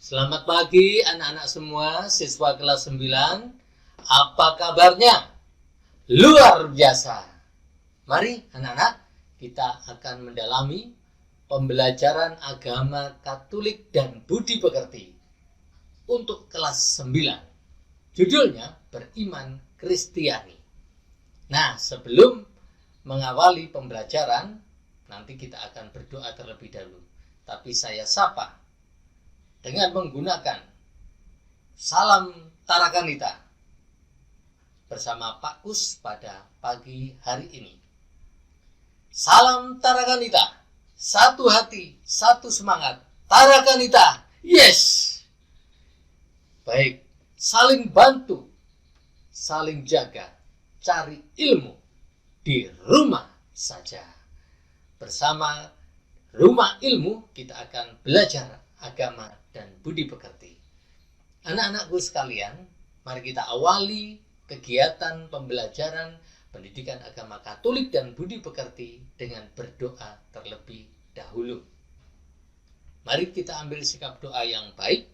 Selamat pagi anak-anak semua, siswa kelas 9. Apa kabarnya? Luar biasa. Mari anak-anak, kita akan mendalami pembelajaran agama Katolik dan Budi Pekerti untuk kelas 9. Judulnya Beriman Kristiani. Nah, sebelum mengawali pembelajaran, nanti kita akan berdoa terlebih dahulu. Tapi saya sapa dengan menggunakan salam Tarakanita bersama Pak Kus pada pagi hari ini. Salam Tarakanita, satu hati, satu semangat. Tarakanita, yes! Baik, saling bantu, saling jaga, cari ilmu di rumah saja. Bersama Rumah Ilmu kita akan belajar agama dan budi pekerti. Anak-anakku sekalian, mari kita awali kegiatan pembelajaran pendidikan agama Katolik dan budi pekerti dengan berdoa terlebih dahulu. Mari kita ambil sikap doa yang baik.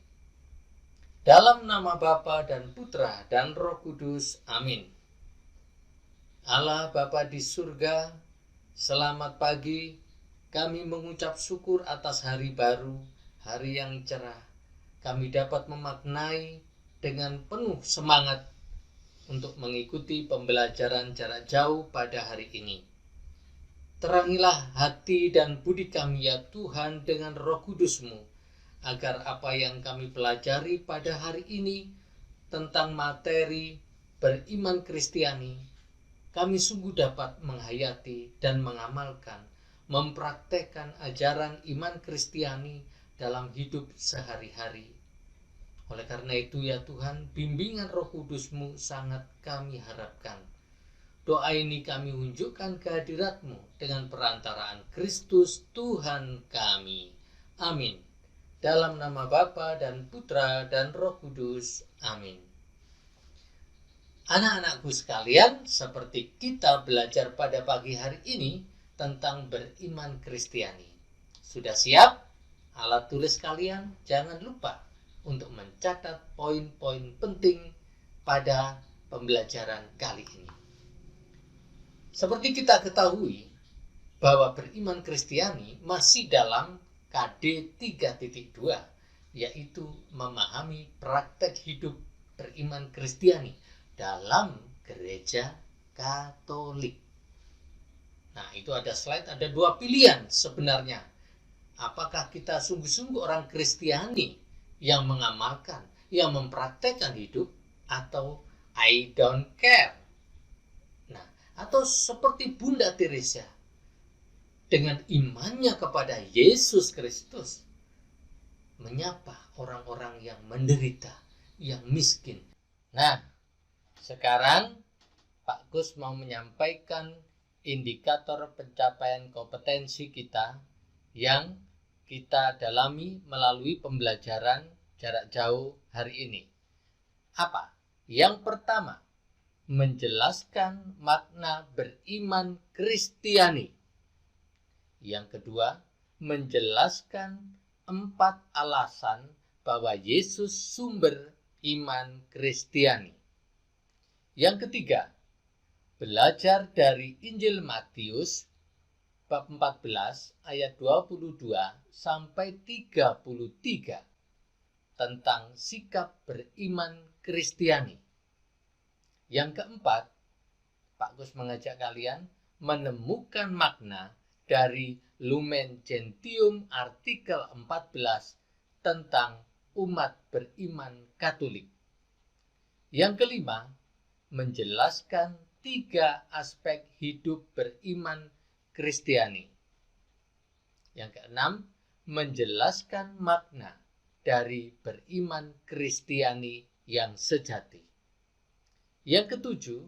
Dalam nama Bapa dan Putra dan Roh Kudus, amin. Allah Bapa di surga, selamat pagi. Kami mengucap syukur atas hari baru, hari yang cerah. Kami dapat memaknai dengan penuh semangat untuk mengikuti pembelajaran jarak jauh pada hari ini. Terangilah hati dan budi kami ya Tuhan dengan Roh Kudus-Mu, agar apa yang kami pelajari pada hari ini tentang materi beriman Kristiani, kami sungguh dapat menghayati dan mengamalkan, mempraktekkan ajaran iman Kristiani dalam hidup sehari-hari. Oleh karena itu ya Tuhan, bimbingan Roh Kudus-Mu sangat kami harapkan. Doa ini kami unjukkan kehadirat-Mu dengan perantaraan Kristus Tuhan kami. Amin. Dalam nama Bapa dan Putra dan Roh Kudus. Amin. Anak-anakku sekalian, seperti kita belajar pada pagi hari ini tentang beriman Kristiani. Sudah siap? Alat tulis kalian jangan lupa untuk mencatat poin-poin penting pada pembelajaran kali ini. Seperti kita ketahui bahwa beriman Kristiani masih dalam KD 3.2, yaitu memahami praktek hidup beriman Kristiani dalam gereja Katolik. Nah, itu ada slide, ada dua pilihan sebenarnya. Apakah kita sungguh-sungguh orang Kristiani yang mengamalkan, yang mempraktekkan hidup, atau I don't care. Nah, atau seperti Bunda Teresa, dengan imannya kepada Yesus Kristus, menyapa orang-orang yang menderita, yang miskin. Nah, sekarang Pak Gus mau menyampaikan indikator pencapaian kompetensi kita yang kita dalami melalui pembelajaran jarak jauh hari ini. Apa? Yang pertama, menjelaskan makna beriman Kristiani. Yang kedua, menjelaskan 4 alasan bahwa Yesus sumber iman Kristiani. Yang ketiga, belajar dari Injil Matius bab 14 ayat 22 sampai 33 tentang sikap beriman Kristiani. Yang keempat, Pak Gus mengajak kalian menemukan makna dari Lumen Gentium artikel 14 tentang umat beriman Katolik. Yang kelima, menjelaskan 3 aspek hidup beriman Kristiani. Yang keenam, menjelaskan makna dari beriman Kristiani yang sejati. Yang ketujuh,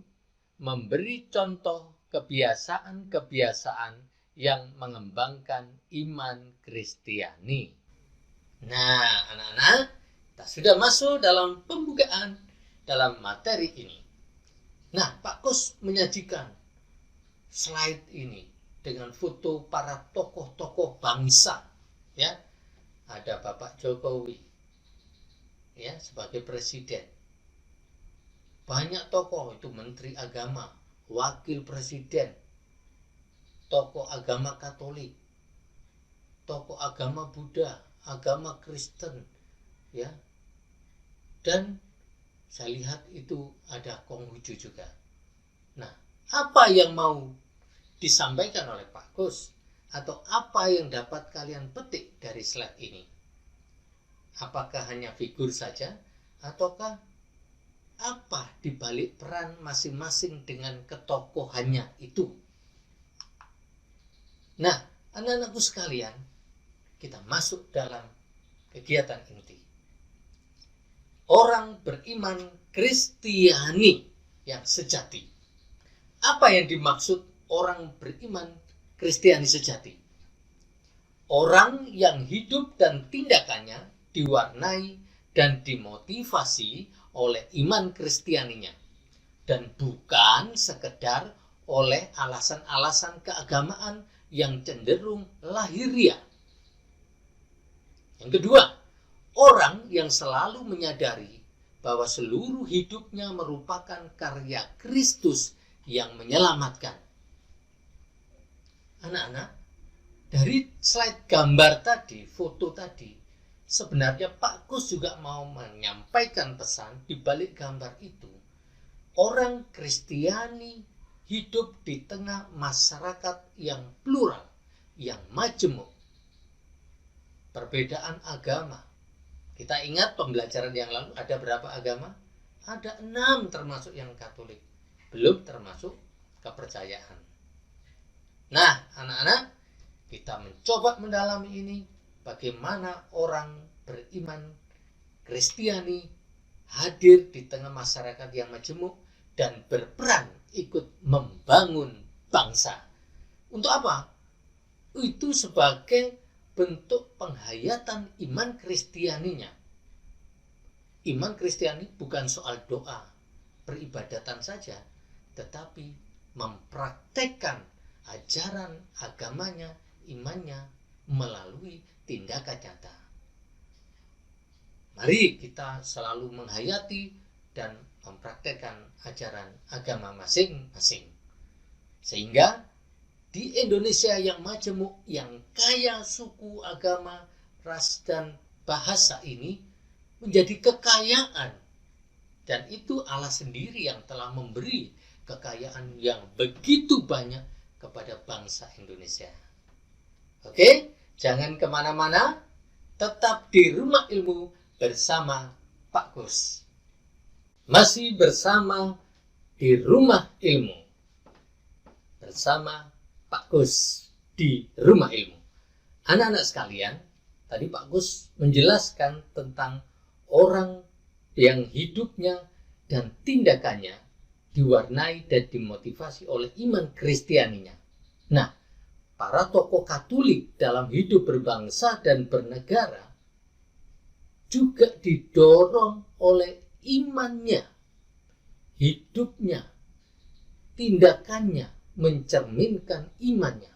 memberi contoh kebiasaan-kebiasaan yang mengembangkan iman Kristiani. Nah, anak-anak, kita sudah masuk dalam pembukaan dalam materi ini. Nah, Pak Kus menyajikan slide ini dengan foto para tokoh-tokoh bangsa, ya. Ada Bapak Jokowi, ya sebagai presiden. Banyak tokoh itu menteri agama, wakil presiden, tokoh agama Katolik, tokoh agama Buddha, agama Kristen, ya. Dan saya lihat itu ada Konghucu juga. Nah, apa yang mau disampaikan oleh Pak Gus atau apa yang dapat kalian petik dari slide ini? Apakah hanya figur saja ataukah apa di balik peran masing-masing dengan ketokohannya itu? Nah, anak-anakku sekalian, kita masuk dalam kegiatan inti. Orang beriman Kristiani yang sejati. Apa yang dimaksud orang beriman Kristiani sejati? Orang yang hidup dan tindakannya diwarnai dan dimotivasi oleh iman Kristianinya, dan bukan sekedar oleh alasan-alasan keagamaan yang cenderung lahiriah. Yang kedua, orang yang selalu menyadari bahwa seluruh hidupnya merupakan karya Kristus yang menyelamatkan. Anak-anak, dari slide gambar tadi, foto tadi, sebenarnya Pak Kus juga mau menyampaikan pesan di balik gambar itu. Orang Kristiani hidup di tengah masyarakat yang plural, yang majemuk. Perbedaan agama. Kita ingat pembelajaran yang lalu ada berapa agama? Ada 6 termasuk yang Katolik. Belum termasuk kepercayaan. Nah, anak-anak, kita mencoba mendalami ini. Bagaimana orang beriman Kristiani hadir di tengah masyarakat yang majemuk dan berperan ikut membangun bangsa. Untuk apa? Itu sebagai bentuk penghayatan iman Kristianinya. Iman Kristiani bukan soal doa, peribadatan saja, tetapi mempraktekkan ajaran agamanya, imannya melalui tindakan nyata. Mari kita selalu menghayati dan mempraktekkan ajaran agama masing-masing. Sehingga di Indonesia yang majemuk, yang kaya suku, agama, ras, dan bahasa ini menjadi kekayaan. Dan itu Allah sendiri yang telah memberi kekayaan yang begitu banyak kepada bangsa Indonesia. Oke, jangan kemana-mana, tetap di Rumah Ilmu bersama Pak Gus. Masih bersama di Rumah Ilmu bersama Pak Gus di Rumah Ilmu. Anak-anak sekalian, tadi Pak Gus menjelaskan tentang orang yang hidupnya dan tindakannya diwarnai dan dimotivasi oleh iman Kristianinya. Nah, para tokoh Katolik dalam hidup berbangsa dan bernegara juga didorong oleh imannya, hidupnya, tindakannya mencerminkan imannya.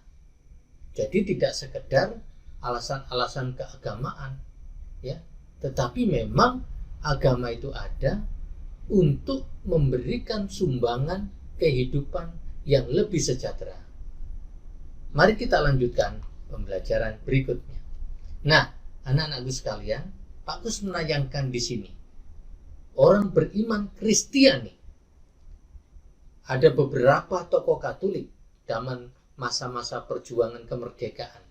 Jadi tidak sekedar alasan-alasan keagamaan, ya, tetapi memang agama itu ada untuk memberikan sumbangan kehidupan yang lebih sejahtera. Mari kita lanjutkan pembelajaran berikutnya. Nah, anak-anakku sekalian, Pak Gus menayangkan di sini orang beriman Kristiani. Ada beberapa tokoh Katolik zaman masa-masa perjuangan kemerdekaan.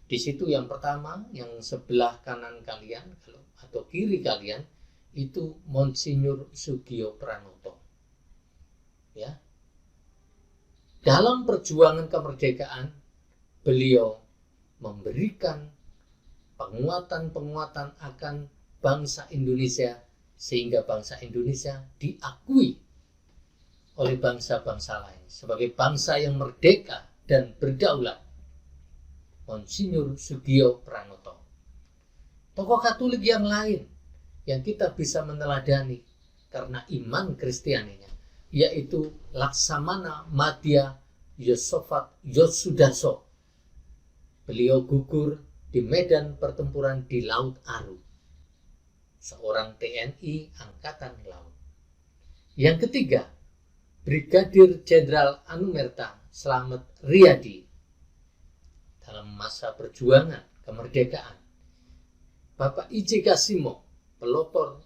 Di situ yang pertama, yang sebelah kanan kalian atau kiri kalian, itu Monsinyur Sugio Pranoto. Ya. Dalam perjuangan kemerdekaan, beliau memberikan penguatan-penguatan akan bangsa Indonesia sehingga bangsa Indonesia diakui oleh bangsa-bangsa lain sebagai bangsa yang merdeka dan berdaulat. Monsinyur Sugio Pranoto. Tokoh Katolik yang lain yang kita bisa meneladani karena iman Kristianinya, yaitu Laksamana Madya Yosafat Yosudarso. Beliau gugur di medan pertempuran di Laut Aru. seorang TNI Angkatan Laut. Yang ketiga, Brigadir Jenderal Anumerta Slamet Riyadi. Dalam masa perjuangan kemerdekaan, Bapak I.J. Kasimo, pelopor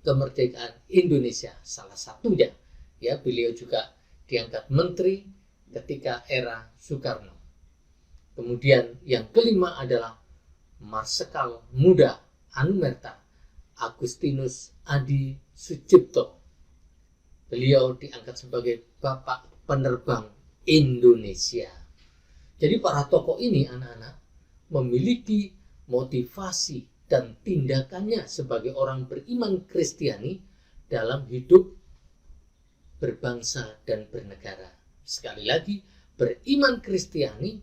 kemerdekaan Indonesia, salah satunya. Ya, beliau juga diangkat menteri ketika era Soekarno. Kemudian yang kelima adalah Marsekal Muda Anumerta Agustinus Adi Sucipto. Beliau diangkat sebagai Bapak Penerbang Indonesia. Jadi para tokoh ini anak-anak memiliki motivasi dan tindakannya sebagai orang beriman Kristiani dalam hidup berbangsa dan bernegara. Sekali lagi, beriman Kristiani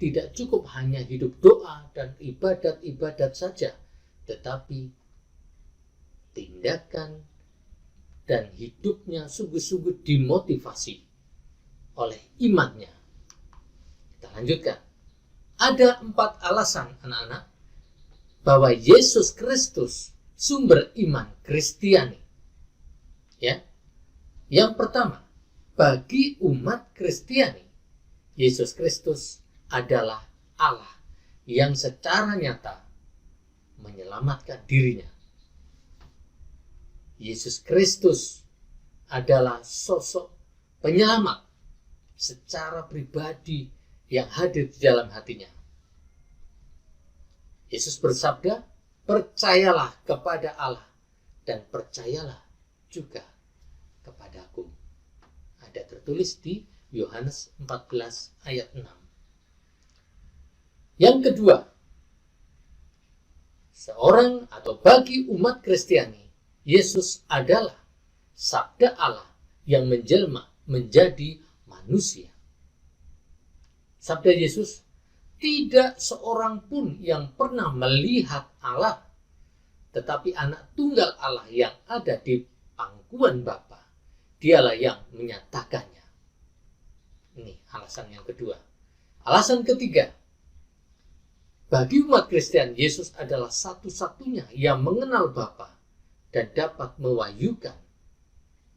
tidak cukup hanya hidup doa dan ibadat-ibadat saja, tetapi tindakan dan hidupnya sungguh-sungguh dimotivasi oleh imannya. Kita lanjutkan. Ada 4 alasan anak-anak bahwa Yesus Kristus sumber iman Kristiani. Ya. Yang pertama, bagi umat Kristiani, Yesus Kristus adalah Allah yang secara nyata menyelamatkan dirinya. Yesus Kristus adalah sosok penyelamat secara pribadi yang hadir di dalam hatinya. Yesus bersabda, percayalah kepada Allah dan percayalah juga kepadaku. Ada tertulis di Yohanes 14 ayat 6. Yang kedua, seorang atau bagi umat Kristiani, Yesus adalah sabda Allah yang menjelma menjadi manusia. Sabda Yesus, tidak seorang pun yang pernah melihat Allah, tetapi anak tunggal Allah yang ada di pangkuan Bapa, dialah yang menyatakannya. Ini alasan yang kedua. Alasan ketiga, bagi umat Kristen, Yesus adalah satu-satunya yang mengenal Bapa dan dapat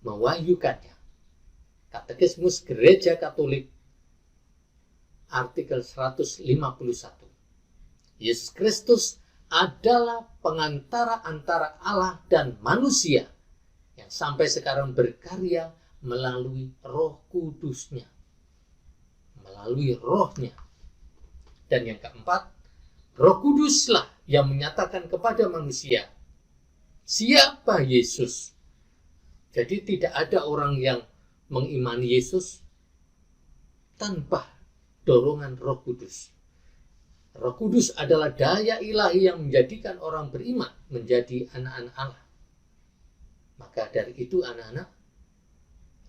mewahyukannya. Katekismus Gereja Katolik artikel 151. Yesus Kristus adalah pengantara antara Allah dan manusia yang sampai sekarang berkarya melalui Roh Kudusnya, melalui Rohnya. Dan yang keempat, Roh Kuduslah yang menyatakan kepada manusia siapa Yesus. Jadi tidak ada orang yang mengimani Yesus tanpa dorongan Roh Kudus. Roh Kudus adalah daya ilahi yang menjadikan orang beriman menjadi anak-anak Allah. Maka dari itu anak-anak,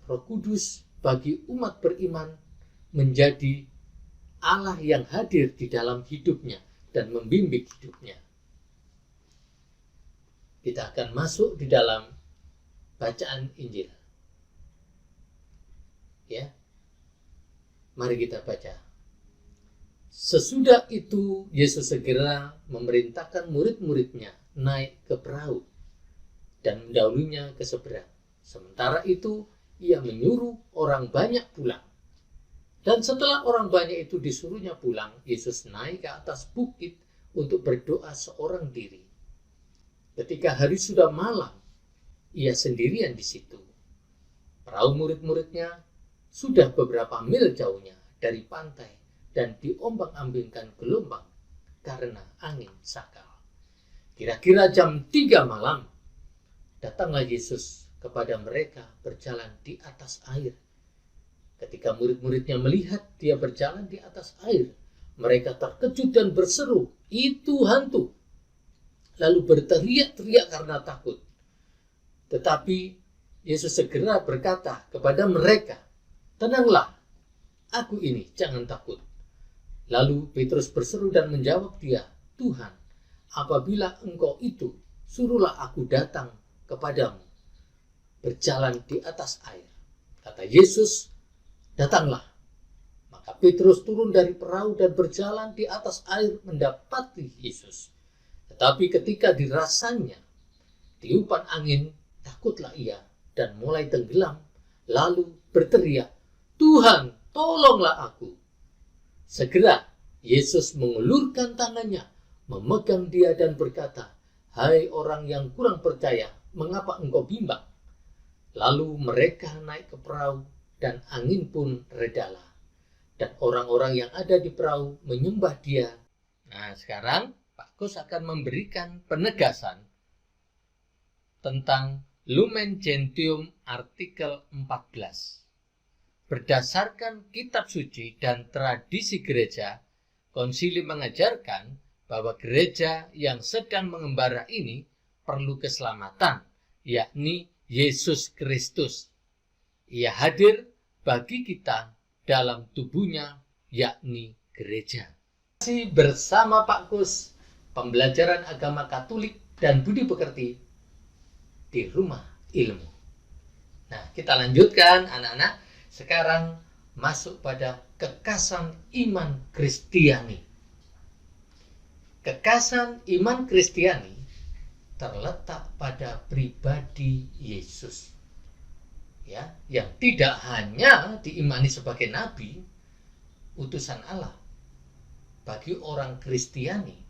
Roh Kudus bagi umat beriman menjadi Allah yang hadir di dalam hidupnya dan membimbing hidupnya. Kita akan masuk di dalam bacaan Injil. Ya. Mari kita baca. Sesudah itu Yesus segera memerintahkan murid-muridnya naik ke perahu dan mendahulunya ke seberang. Sementara itu ia menyuruh orang banyak pulang. Dan setelah orang banyak itu disuruhnya pulang, Yesus naik ke atas bukit untuk berdoa seorang diri. Ketika hari sudah malam, ia sendirian di situ. Perahu murid-muridnya sudah beberapa mil jauhnya dari pantai dan diombang-ambingkan gelombang karena angin sakal. Kira-kira jam 3 malam, datanglah Yesus kepada mereka berjalan di atas air. Ketika murid-muridnya melihat dia berjalan di atas air, mereka terkejut dan berseru, "Itu hantu!" Lalu berteriak-teriak karena takut. Tetapi Yesus segera berkata kepada mereka, "Tenanglah, aku ini, jangan takut." Lalu Petrus berseru dan menjawab dia, "Tuhan, apabila engkau itu, suruhlah aku datang kepadamu, berjalan di atas air." Kata Yesus, "Datanglah." Maka Petrus turun dari perahu dan berjalan di atas air mendapati Yesus. Tetapi ketika dirasanya Tiupan angin, takutlah ia dan mulai tenggelam, lalu berteriak, "Tuhan, tolonglah aku." Segera Yesus mengulurkan tangannya, memegang dia dan berkata, "Hai orang yang kurang percaya, mengapa engkau bimbang?" Lalu mereka naik ke perahu dan angin pun redalah. Dan orang-orang yang ada di perahu menyembah dia. Nah, sekarang Pak Kus akan memberikan penegasan tentang Lumen Gentium artikel 14. Berdasarkan kitab suci dan tradisi gereja, konsili mengajarkan bahwa gereja yang sedang mengembara ini perlu keselamatan, yakni Yesus Kristus. Ia hadir bagi kita dalam tubuhnya, yakni gereja. Masih bersama Pak Kus, pembelajaran agama Katolik dan budi pekerti di Rumah Ilmu. Nah, kita lanjutkan anak-anak. Sekarang masuk pada kekasan iman Kristiani. Kekasan iman Kristiani terletak pada pribadi Yesus. Ya, yang tidak hanya diimani sebagai nabi, utusan Allah. Bagi orang Kristiani,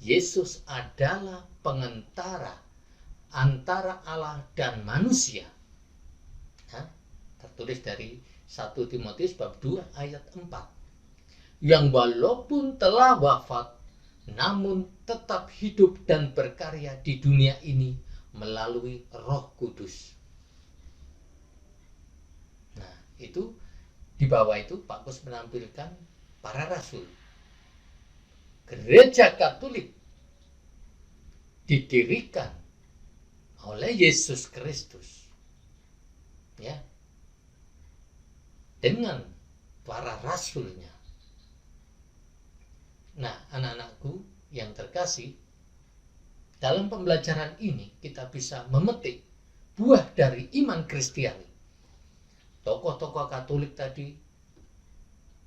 Yesus adalah pengantara antara Allah dan manusia. Nah, tertulis dari 1 Timotius bab 2 ayat 4. Yang walaupun telah wafat, namun tetap hidup dan berkarya di dunia ini melalui Roh Kudus. Nah, itu di bawah itu Pak Kus menampilkan para rasul. Gereja Katolik didirikan oleh Yesus Kristus, ya, dengan para rasulnya. Nah, anak-anakku yang terkasih, dalam pembelajaran ini kita bisa memetik buah dari iman Kristiani. Tokoh-tokoh Katolik tadi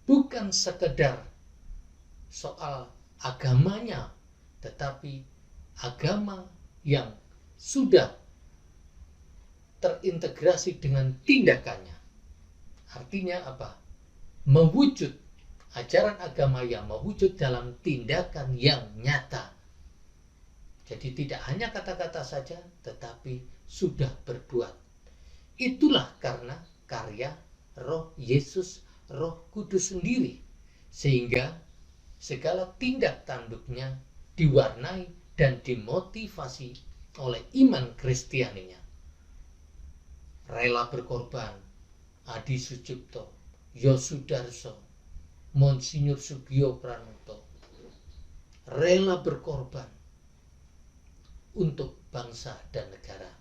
bukan sekedar soal agamanya, tetapi agama yang sudah terintegrasi dengan tindakannya. Artinya apa? Mewujud ajaran agama yang mewujud dalam tindakan yang nyata. Jadi tidak hanya kata-kata saja, tetapi sudah berbuat. Itulah karena karya Roh Yesus, Roh Kudus sendiri, sehingga segala tindak tanduknya diwarnai dan dimotivasi oleh iman Kristianinya. Rela berkorban, Adi Sucipto, Yosudarso, Monsinyur Sugio Pranoto, rela berkorban untuk bangsa dan negara.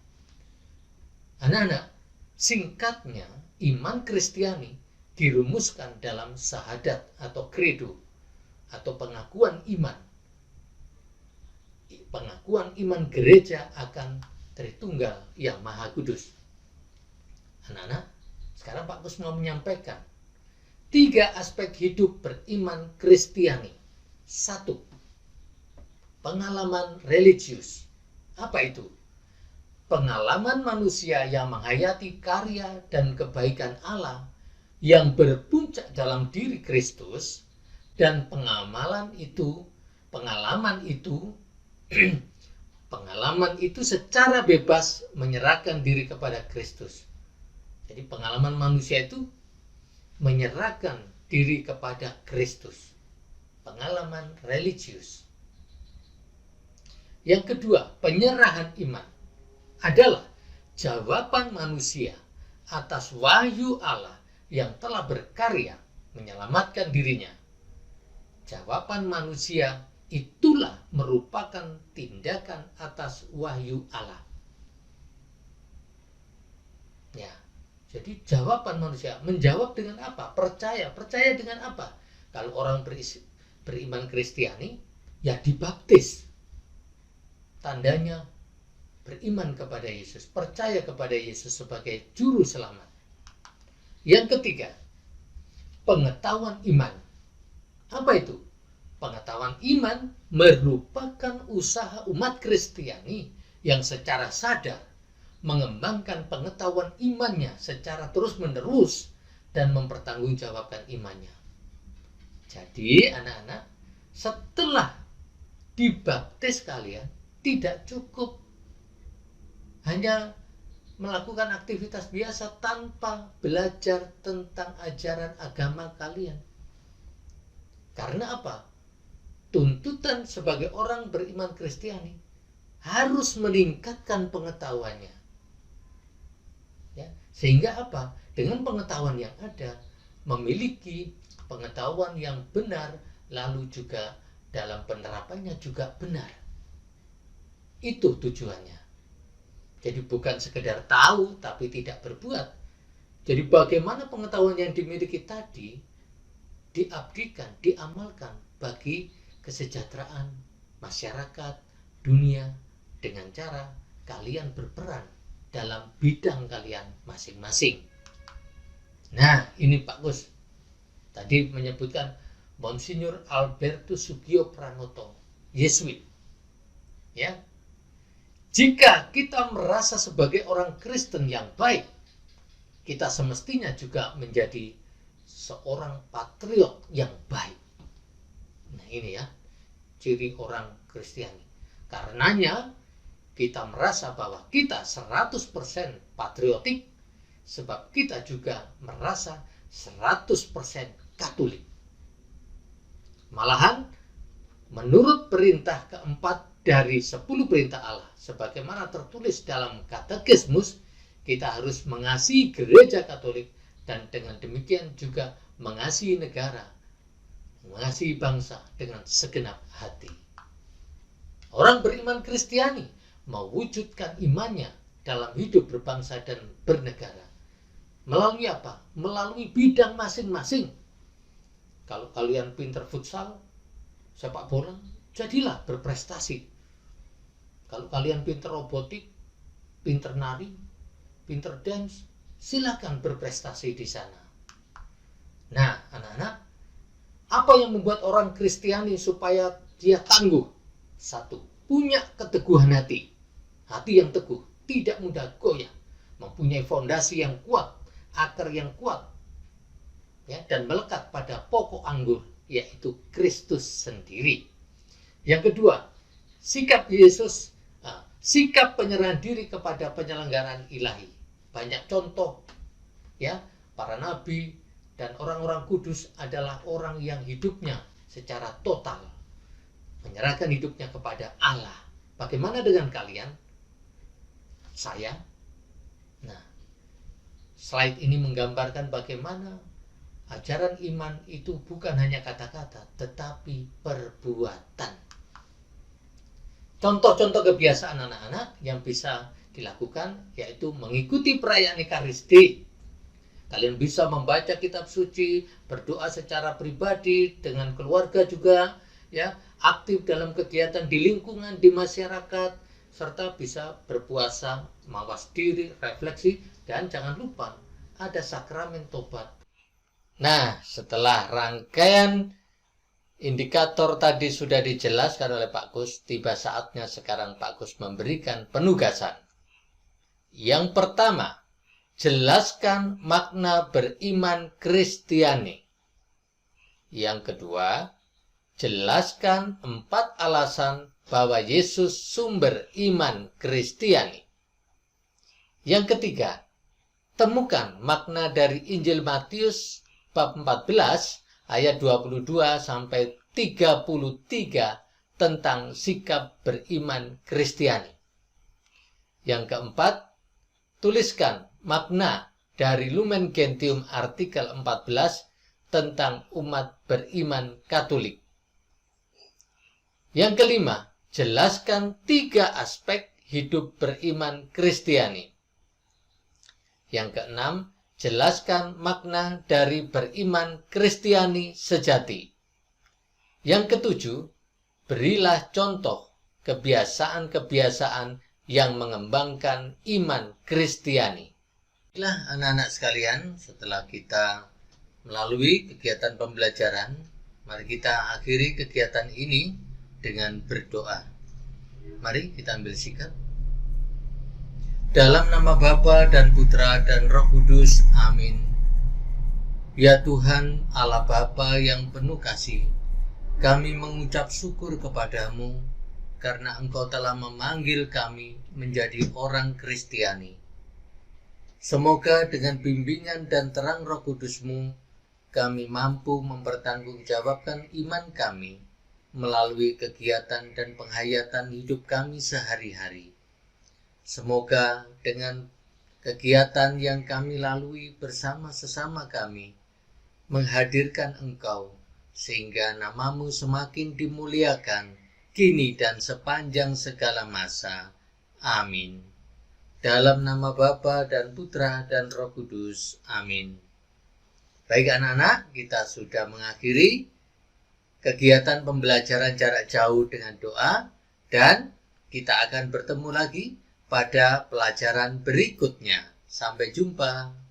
Anak-anak, singkatnya iman Kristiani dirumuskan dalam syahadat atau credo atau pengakuan iman gereja akan Tritunggal yang Maha Kudus. Anak-anak, sekarang Pak Kus mau menyampaikan 3 aspek hidup beriman Kristiani. 1. Pengalaman religius. Apa itu? Pengalaman manusia yang menghayati karya dan kebaikan Allah yang berpuncak dalam diri Kristus, dan pengalaman itu secara bebas menyerahkan diri kepada Kristus. Jadi pengalaman manusia itu menyerahkan diri kepada Kristus. Pengalaman religius. Yang kedua, penyerahan iman adalah jawaban manusia atas wahyu Allah yang telah berkarya menyelamatkan dirinya. Jawaban manusia itulah merupakan tindakan atas wahyu Allah. Ya, jadi jawaban manusia menjawab dengan apa? Percaya dengan apa? Kalau orang beriman Kristiani, ya dibaptis. Tandanya beriman kepada Yesus, percaya kepada Yesus sebagai juru selamat. Yang ketiga, pengetahuan iman. Apa itu? Pengetahuan iman merupakan usaha umat Kristiani yang secara sadar mengembangkan pengetahuan imannya secara terus-menerus dan mempertanggungjawabkan imannya. Jadi anak-anak, setelah dibaptis kalian tidak cukup hanya melakukan aktivitas biasa tanpa belajar tentang ajaran agama kalian. Karena apa? Tuntutan sebagai orang beriman Kristiani harus meningkatkan pengetahuannya. Ya, sehingga apa? Dengan pengetahuan yang ada, memiliki pengetahuan yang benar, lalu juga dalam penerapannya juga benar. Itu tujuannya. Jadi bukan sekedar tahu tapi tidak berbuat. Jadi bagaimana pengetahuan yang dimiliki tadi diabdikan, diamalkan bagi kesejahteraan masyarakat, dunia, dengan cara kalian berperan dalam bidang kalian masing-masing. Nah, ini Pak Gus tadi menyebutkan Monsignor Albertus Sugio Pranoto, Yesuit. Ya, jika kita merasa sebagai orang Kristen yang baik, kita semestinya juga menjadi seorang patriot yang baik. Nah ini ya, ciri orang Kristiani. Karenanya kita merasa bahwa kita 100% patriotik, sebab kita juga merasa 100% Katolik. Malahan, menurut perintah keempat dari 10 perintah Allah, sebagaimana tertulis dalam Katekismus, kita harus mengasihi gereja Katolik dan dengan demikian juga mengasihi negara, mengasihi bangsa dengan segenap hati. Orang beriman Kristiani mewujudkan imannya dalam hidup berbangsa dan bernegara. Melalui apa? Melalui bidang masing-masing. Kalau kalian pinter futsal, sepak bola, jadilah berprestasi. Kalau kalian pinter robotik, pinter nari, pinter dance, silakan berprestasi di sana. Nah, anak-anak, apa yang membuat orang Kristiani supaya dia tangguh? Satu, punya keteguhan hati. Hati yang teguh, tidak mudah goyah, mempunyai fondasi yang kuat, akar yang kuat, ya, dan melekat pada pokok anggur, yaitu Kristus sendiri. Yang kedua, sikap Yesus, sikap penyerahan diri kepada penyelenggaraan ilahi. Banyak contoh, ya, para nabi dan orang-orang kudus adalah orang yang hidupnya secara total menyerahkan hidupnya kepada Allah. Bagaimana dengan kalian? Saya? Nah, slide ini menggambarkan bagaimana ajaran iman itu bukan hanya kata-kata, tetapi perbuatan. Contoh-contoh kebiasaan anak-anak yang bisa dilakukan yaitu mengikuti perayaan Ekaristi. Kalian bisa membaca kitab suci, berdoa secara pribadi dengan keluarga juga, ya, aktif dalam kegiatan di lingkungan, di masyarakat, serta bisa berpuasa, mawas diri, refleksi, dan jangan lupa ada sakramen tobat. Nah, setelah rangkaian indikator tadi sudah dijelaskan oleh Pak Gus, tiba saatnya sekarang Pak Gus memberikan penugasan. Yang pertama, jelaskan makna beriman Kristiani. Yang kedua, jelaskan 4 alasan bahwa Yesus sumber iman Kristiani. Yang ketiga, temukan makna dari Injil Matius bab 14 ayat 22 sampai 33 tentang sikap beriman Kristiani. Yang keempat, tuliskan makna dari Lumen Gentium artikel 14 tentang umat beriman Katolik. Yang kelima, jelaskan 3 aspek hidup beriman Kristiani. Yang keenam, jelaskan makna dari beriman Kristiani sejati. Yang ketujuh, berilah contoh kebiasaan-kebiasaan yang mengembangkan iman Kristiani. Inilah anak-anak sekalian, setelah kita melalui kegiatan pembelajaran, mari kita akhiri kegiatan ini dengan berdoa. Mari kita ambil sikap. Dalam nama Bapa dan Putra dan Roh Kudus. Amin. Ya Tuhan, Allah Bapa yang penuh kasih, kami mengucap syukur kepadamu karena Engkau telah memanggil kami menjadi orang Kristiani. Semoga dengan bimbingan dan terang Roh Kudus-Mu, kami mampu mempertanggungjawabkan iman kami melalui kegiatan dan penghayatan hidup kami sehari-hari. Semoga dengan kegiatan yang kami lalui bersama sesama kami, menghadirkan Engkau, sehingga nama-Mu semakin dimuliakan, kini dan sepanjang segala masa. Amin. Dalam nama Bapa dan Putra dan Roh Kudus. Amin. Baik anak-anak, kita sudah mengakhiri kegiatan pembelajaran jarak jauh dengan doa, dan kita akan bertemu lagi pada pelajaran berikutnya. Sampai jumpa.